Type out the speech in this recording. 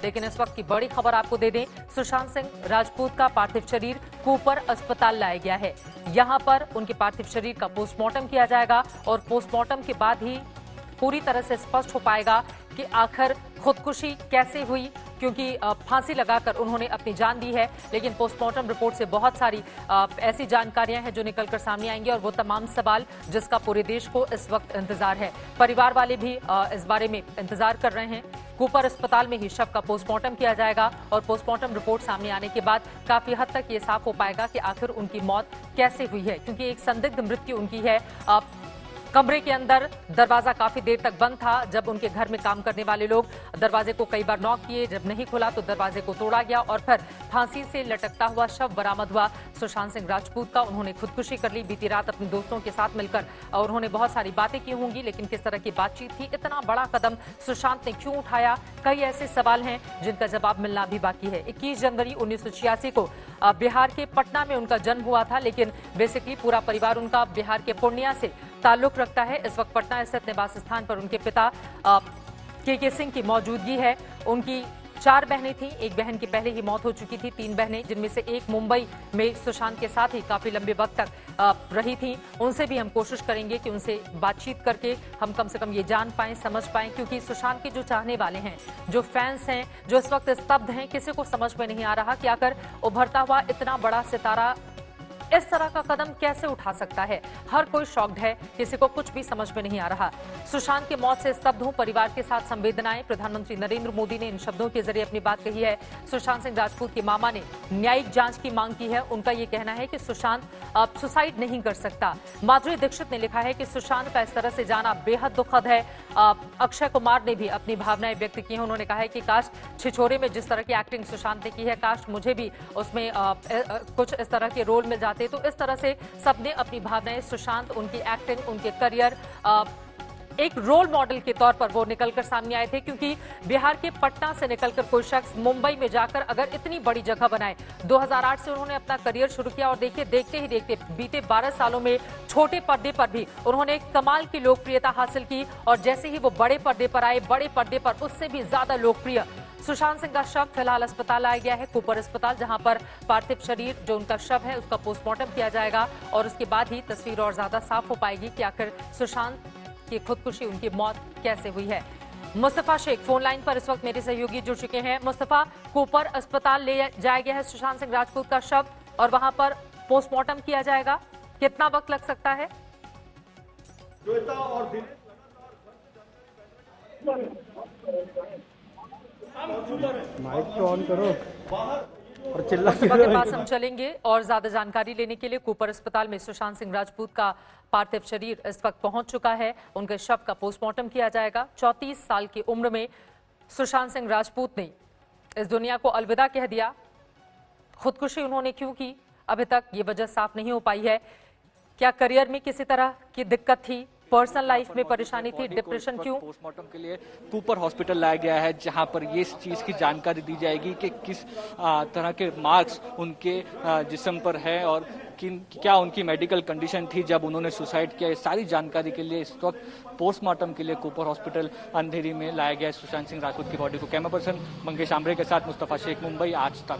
लेकिन इस वक्त की बड़ी खबर आपको दे दें, सुशांत सिंह राजपूत का पार्थिव शरीर कूपर अस्पताल लाया गया है। यहां पर उनके पार्थिव शरीर का पोस्टमार्टम किया जाएगा और पोस्टमार्टम के बाद ही पूरी तरह से स्पष्ट हो पाएगा कि आखिर खुदकुशी कैसे हुई, क्योंकि फांसी लगाकर उन्होंने अपनी जान दी है। लेकिन पोस्टमार्टम रिपोर्ट से बहुत सारी ऐसी जानकारियां हैं जो निकलकर सामने आएंगी और वो तमाम सवाल जिसका पूरे देश को इस वक्त इंतजार है। परिवार वाले भी इस बारे में इंतजार कर रहे हैं। कूपर अस्पताल में ही शव का पोस्टमार्टम किया जाएगा और पोस्टमार्टम रिपोर्ट सामने आने के बाद काफी हद तक ये साफ हो पाएगा कि आखिर उनकी मौत कैसे हुई है, क्योंकि एक संदिग्ध मृत्यु उनकी है। कमरे के अंदर दरवाजा काफी देर तक बंद था। जब उनके घर में काम करने वाले लोग दरवाजे को कई बार नॉक किए, जब नहीं खुला तो दरवाजे को तोड़ा गया और फिर फांसी से लटकता हुआ शव बरामद हुआ सुशांत सिंह राजपूत का। उन्होंने खुदकुशी कर ली बीती रात अपने दोस्तों के साथ मिलकर और उन्होंने बहुत सारी बातें की होंगी, लेकिन किस तरह की बातचीत थी, इतना बड़ा कदम सुशांत ने क्यों उठाया, कई ऐसे सवाल हैं जिनका जवाब मिलना भी बाकी है। 21 जनवरी 1986 को बिहार के पटना में उनका जन्म हुआ था, लेकिन बेसिकली पूरा परिवार उनका बिहार के पूर्णिया से ताल्लुक रखता है। इस वक्त पटना स्थित निवास स्थान पर उनके पिता के सिंह की मौजूदगी है। उनकी 4 बहनें थीं, एक बहन की पहले ही मौत हो चुकी थी, 3 बहनें जिनमें से एक मुंबई में सुशांत के साथ ही काफी लंबे वक्त तक रही थी। उनसे भी हम कोशिश करेंगे कि उनसे बातचीत करके हम कम से कम ये जान पाएं, समझ पाएं, क्योंकि सुशांत के जो चाहने वाले हैं, जो फैंस हैं, जो इस वक्त स्तब्ध हैं, किसी को समझ में नहीं आ रहा कि आखिर उभरता हुआ इतना बड़ा सितारा इस तरह का कदम कैसे उठा सकता है। हर कोई शॉक्ड है, किसी को कुछ भी समझ में नहीं आ रहा। सुशांत की मौत से स्तब्ध हूं, परिवार के साथ संवेदनाएं। प्रधानमंत्री नरेंद्र मोदी ने इन शब्दों के जरिए अपनी बात कही है। सुशांत सिंह राजपूत की मामा ने न्यायिक जांच की मांग की है। उनका यह कहना है कि सुशांत अब सुसाइड नहीं कर सकता। माधुरी दीक्षित ने लिखा है कि सुशांत का इस तरह से जाना बेहद दुखद है। अक्षय कुमार ने भी अपनी भावनाएं व्यक्त की हैं। उन्होंने कहा है कि काश छिछोरे में जिस तरह की एक्टिंग सुशांत ने की है, काश मुझे भी उसमें कुछ इस तरह के रोल मिल जाते। तो इस तरह से सबने अपनी भावनाएं, सुशांत, उनकी एक्टिंग, उनके करियर, एक रोल मॉडल के तौर पर वो निकलकर सामने आए थे, क्योंकि बिहार के पटना से निकलकर कोई शख्स मुंबई में जाकर अगर इतनी बड़ी जगह बनाए। 2008 से उन्होंने अपना करियर शुरू किया और देखिए, देखते ही देखते बीते 12 सालों में छोटे पर्दे पर भी उन्होंने एक कमाल की लोकप्रियता हासिल की और जैसे ही वो बड़े पर्दे पर आए, बड़े पर्दे पर उससे भी ज्यादा लोकप्रिय सुशांत सिंह का शव फिलहाल अस्पताल लाया गया है, कूपर अस्पताल, जहां पर पार्थिव शरीर जो उनका शव है उसका पोस्टमार्टम किया जाएगा और उसके बाद ही तस्वीर और ज्यादा साफ हो पाएगी कि आखिर सुशांत की खुदकुशी, उनकी मौत कैसे हुई है। मुस्तफा शेख फोन लाइन पर इस वक्त मेरे सहयोगी जुड़ चुके हैं। मुस्तफा, कूपर अस्पताल ले जाया गया है सुशांत सिंह राजपूत का शव और वहां पर पोस्टमार्टम किया जाएगा, कितना वक्त लग सकता है? माइक तो ऑन करो और चिल्ला के पास हम चलेंगे और ज्यादा जानकारी लेने के लिए। कूपर अस्पताल में सुशांत सिंह राजपूत का पार्थिव शरीर इस वक्त पहुंच चुका है। उनके शव का पोस्टमार्टम किया जाएगा। 34 साल की उम्र में सुशांत सिंह राजपूत ने इस दुनिया को अलविदा कह दिया। खुदकुशी उन्होंने क्यों की, अभी तक ये वजह साफ नहीं हो पाई है। क्या करियर में किसी तरह की दिक्कत थी, पर्सनल लाइफ में परेशानी थी, डिप्रेशन क्यों? पोस्टमार्टम के लिए कूपर हॉस्पिटल लाया गया है, जहां पर ये चीज की जानकारी दी जाएगी कि किस तरह के मार्क्स उनके जिस्म पर है और क्या उनकी मेडिकल कंडीशन थी जब उन्होंने सुसाइड किया। इस सारी जानकारी के लिए इस वक्त पोस्टमार्टम के लिए कूपर हॉस्पिटल अंधेरी में लाया गया है सुशांत सिंह राजपूत की बॉडी को। कैमरा पर्सन मंगेश आम्रे के साथ मुस्तफा शेख, मुंबई, आज तक।